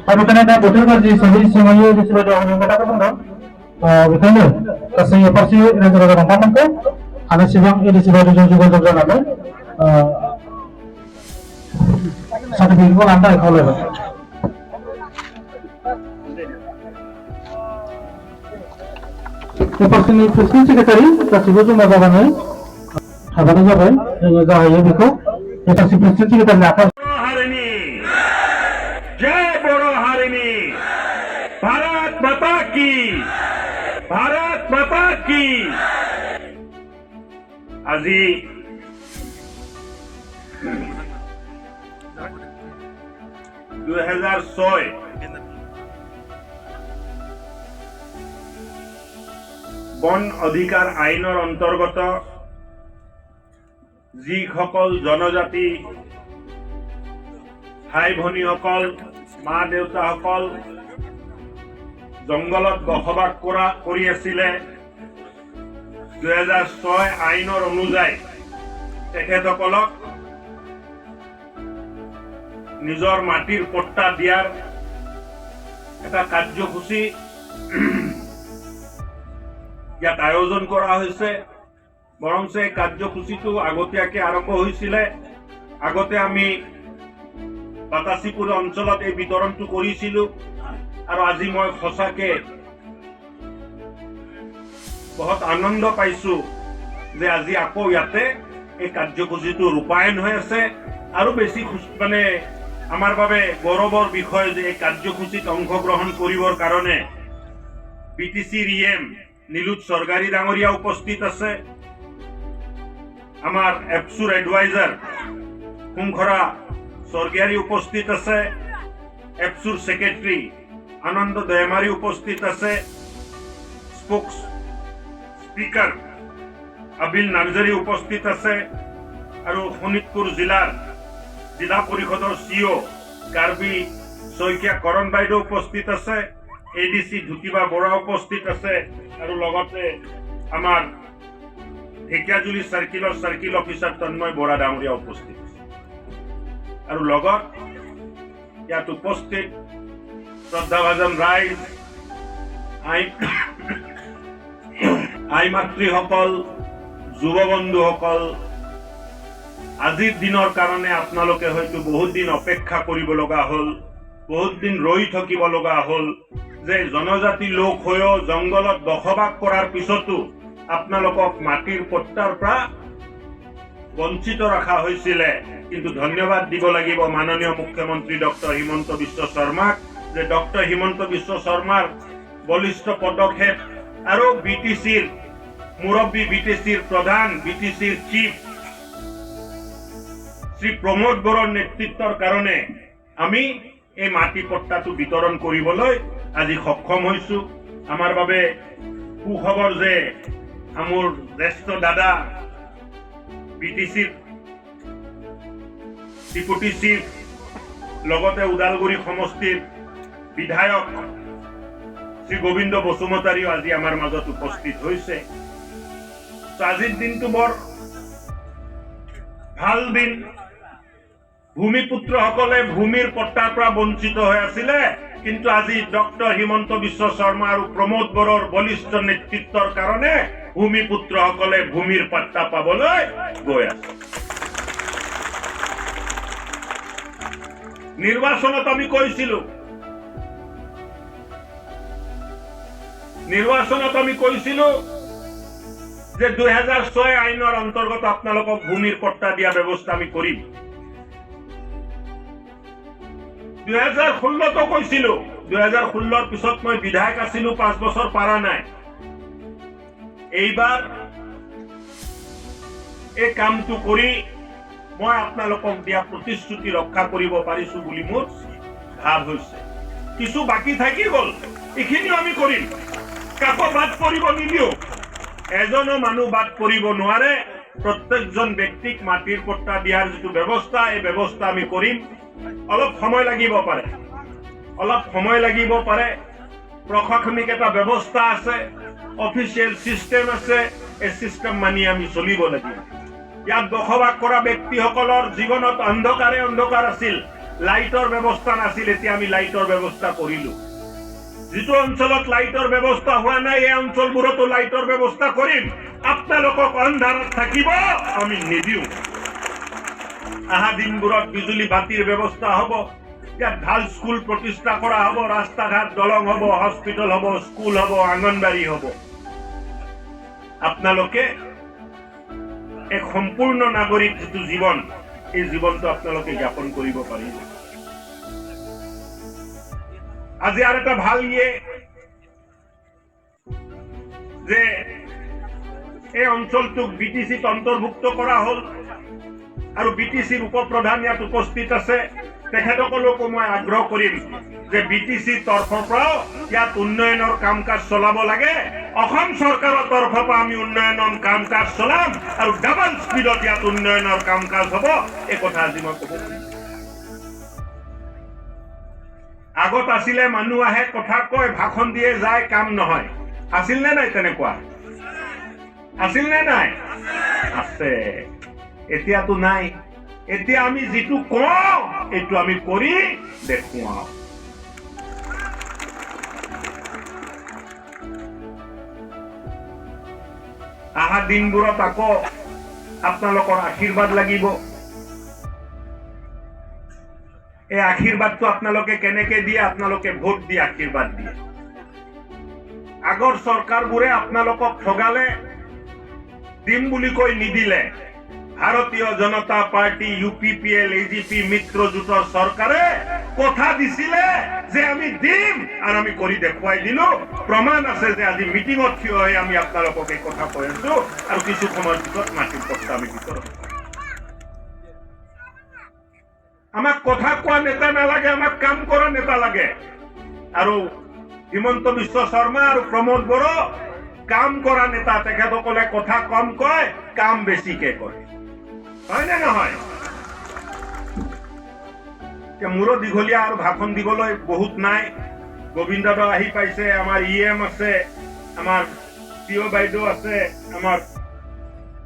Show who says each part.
Speaker 1: बेखायनो दा बोथोर गाज्रि हिसाबै सिमायो जेसेबायदि खोथाखौ बुंदों बेखायनो गासै फारसे रायजो राजा नोंथांमोनखौ हानायसेबां एडिसिबायदिजों जगाजग जानानै सार्टिफिकेटखौ लानो थाखाय खावलायबाय एफारसिनि प्रेसिडेन्ट सेक्रेटारि गासिबो जमा जाबानो थाबानो जाबाय जोङो जाहैयो बेखौ एफारसि प्रेसिडेन्ट सेक्रेटारिनि आखायाव
Speaker 2: जय बोरो हारिनी भारत माता की আজি 2006 বন অধিকাৰ আইনৰ অন্তৰ্গত যিসকল জনজাতি ভাই ভনীসকল মা দেউতাসকল জংগলত বসবাস কৰি আছিলে 2006 আইনৰ অনুযায়ী তেখেতসকলক নিজৰ মাটিৰ পট্টা দিয়াৰ এটা কাৰ্যসূচী ইয়াত আয়োজন কৰা হৈছে বৰঞ্চ এই কাৰ্যসূচীটো আগতীয়াকৈ আৰম্ভ হৈছিলে আগতে আমি বাতাসীপুৰ অঞ্চলত এই বিতৰণটো কৰিছিলোঁ আৰু আজি মই সঁচাকে বহুত আনন্দ পাইছো যে আজি আকৌ ইয়াতে এই কাৰ্যসূচীটো ৰূপায়ণ হৈ আছে আৰু বেছি মানে আমাৰ বাবে গৌৰৱৰ বিষয় যে এই কাৰ্যসূচীত অংশগ্ৰহণ কৰিবৰ কাৰণে বিটিসি ৰিএম নীলুৎ সৰকাৰী ডাঙৰীয়া উপস্থিত আছে আমাৰ এপসুৰ এডভাইজাৰ কুমখৰা সৰকাৰী উপস্থিত আছে এপসুৰ সেক্ৰেটাৰী আনন্দ দয়ামাৰী উপস্থিত আছে স্পোক্স স্পিকাৰ আবিল নাৰ্জাৰী উপস্থিত আছে আৰু শোণিতপুৰ জিলাৰ জিলা পৰিষদৰ সিও কাৰ্বি শইকীয়া কৰণ বাইদেউ উপস্থিত আছে এডিসি ধুতিবা বৰা উপস্থিত আছে আৰু লগতে আমাৰ ঢেকিয়াজুলি সাৰ্কিল অফিচাৰ তন্ময় বৰা ডাঙৰীয়া উপস্থিত আছে আৰু লগত ইয়াত উপস্থিত শ্ৰদ্ধাভাজন ৰাইজ আই মাতৃসকল যুৱ বন্ধুসকল আজিৰ দিনৰ কাৰণে আপোনালোকে হয়তো বহুত দিন অপেক্ষা কৰিব লগা হ'ল বহুত দিন ৰৈ থাকিব লগা হ'ল যে জনজাতি লোক হৈও জংগলত বসবাস কৰাৰ পিছতো আপোনালোকক মাটিৰ পট্টাৰ পৰা বঞ্চিত ৰখা হৈছিলে কিন্তু ধন্যবাদ দিব লাগিব মাননীয় মুখ্যমন্ত্ৰী ডক্টৰ হিমন্ত বিশ্ব শৰ্মাক যে ডক্টৰ হিমন্ত বিশ্ব শৰ্মাৰ বলিষ্ঠ পদক্ষেপ আৰু বিটিসিৰ মুৰব্বী বিটিসিৰ প্ৰধান বিটিসিৰ চিফ শ্ৰী প্ৰমোদ বৰৰ নেতৃত্বৰ কাৰণে আমি এই মাটি পট্টাটো বিতৰণ কৰিবলৈ আজি সক্ষম হৈছো আমাৰ বাবে সুখবৰ যে আমাৰ জ্যেষ্ঠ দাদা বিটিসিৰ ডিপুটি চিফ লগতে ওদালগুৰি সমষ্টিৰ বিধায়ক শ্ৰী গোবিন্দ বসুমতাৰীও আজি আমাৰ মাজত উপস্থিত হৈছে আজিৰ দিনটো বৰ ভাল দিন ভূমিপুত্ৰসকলে ভূমিৰ পট্টাৰ পৰা বঞ্চিত হৈ আছিলে কিন্তু আজি ডক্টৰ হিমন্ত বিশ্ব শৰ্মা আৰু প্ৰমোদ বৰৰ বলিষ্ঠ নেতৃত্বৰ কাৰণে ভূমিপুত্ৰসকলে ভূমিৰ পট্টা পাবলৈ গৈ আছে নিৰ্বাচনত আমি কৈছিলো যে 2006 আইনৰ অন্তৰ্গত আপোনালোকক ভূমিৰ পট্টা দিয়া ব্যৱস্থা আমি কৰিম 2016 কৈছিলো 2016 পিছত মই বিধায়ক আছিলো 5 বছৰ পাৰা নাই এইবাৰ এই কামটো কৰি মই আপোনালোকক দিয়া প্ৰতিশ্ৰুতি ৰক্ষা কৰিব পাৰিছো বুলি মোৰ ভাৱ হৈছে কিছু বাকি থাকি গল এইখিনিও আমি কৰিম কাকো বাদ পৰিব নিদিও এজনো মানুহ বাদ পৰিব নোৱাৰে প্ৰত্যেকজন ব্যক্তিক মাটিৰ পট্টা দিয়াৰ যিটো ব্যৱস্থা এই ব্যৱস্থা আমি কৰিম অলপ সময় লাগিব পাৰে প্ৰশাসনিক এটা ব্যৱস্থা আছে অফিচিয়েল সিস্টেম আছে এই সিস্টেম মানি আমি চলিব লাগিব ইয়াত বসবাস কৰা ব্যক্তিসকলৰ জীৱনত অন্ধকাৰ আছিল লাইটৰ ব্যৱস্থা নাছিল, এতিয়া আমি লাইটৰ ব্যৱস্থা কৰিলো। যিটো অঞ্চলত লাইটৰ ব্যৱস্থা হোৱা নাই এই অঞ্চলবোৰতো লাইটৰ ব্যৱস্থা কৰিম। আপোনালোকক অন্ধাৰত থাকিব আমি নিদিওঁ। অহা দিনবোৰত বিজুলী বাতিৰ ব্যৱস্থা হ'ব, ইয়াত ভাল স্কুল প্ৰতিষ্ঠা কৰা হ'ব, ৰাস্তা ঘাট দলং হ'ব, হস্পিটেল হ'ব, স্কুল হ'ব, আংগনবাড়ী হ'ব। আপোনালোকে এক সম্পূৰ্ণ নাগৰিক যিটো জীৱন, এই জীৱনটো আপোনালোকে জ্ঞাপন কৰিব পাৰিব। আজি আৰু এটা ভাল যে এই অঞ্চলটোক বিটিচিত অন্তৰ্ভুক্ত কৰা হ'ল আৰু বিটিচিৰ উপপ্ৰধান ইয়াত উপস্থিত আছে। তেখেতসকলকো মই আগ্ৰহ কৰিম যে বিটিচিৰ তৰফৰ পৰাও ইয়াত উন্নয়নৰ কাম কাজ চলাব লাগে। অসম চৰকাৰৰ তৰফৰ পৰা আমি উন্নয়নৰ কাম কাজ চলাম আৰু ডাবল স্পীডত ইয়াত উন্নয়নৰ কাম কাজ হ'ব, এই কথা আজি মই ক'ব পাৰিম। আগত আছিলে মানুহ আহে, কথা কয়, ভাষণ দিয়ে যায়, কাম নহয়। আছিল নে নাই তেনেকুৱা? আছিল নে নাই? আছে। এতিয়াতো নাই। এতিয়া আমি যিটো কওঁ এইটো আমি কৰি দেখুৱাও। অহা দিনবোৰত আকৌ আপোনালোকৰ আশীৰ্বাদ লাগিব। এই আশীৰ্বাদটো আপোনালোকে কেনেকে দিয়ে? আপোনালোকে ভোট দি আশীৰ্বাদ দিয়ে। আগৰ চৰকাৰবোৰে আপোনালোকক ঠগালে, দিম বুলি কৈ নিদিলে। ভাৰতীয় জনতা পাৰ্টি, UPPL, AGP মিত্ৰজোঁটৰ চৰকাৰে কথা দিছিলে যে আমি দিম আৰু আমি কৰি দেখুৱাই দিলো। প্ৰমাণ আছে যে আজি মিটিঙত থিয় হৈ আমি আপোনালোকক এই কথা কৈ আছো আৰু কিছু সময়ৰ পিছত মাটিৰ বস্তা আমি ভিতৰত। আমাক কথা কোৱা নেতা নালাগে, আমাক কাম কৰা নেতা লাগে। আৰু হিমন্ত বিশ্ব শৰ্মা আৰু প্ৰমোদ বড়ো কাম কৰা নেতা। তেখেতসকলে কথা কম কয়, কাম বেছিকে কৰে। হয় নে নহয়? মোৰো দীঘলীয়া আৰু ভাষণ দিবলৈ বহুত নাই। গোবিন্দদা আহি পাইছে, আমাৰ EM আছে, আমাৰ CEO বাইদেউ আছে, আমাৰ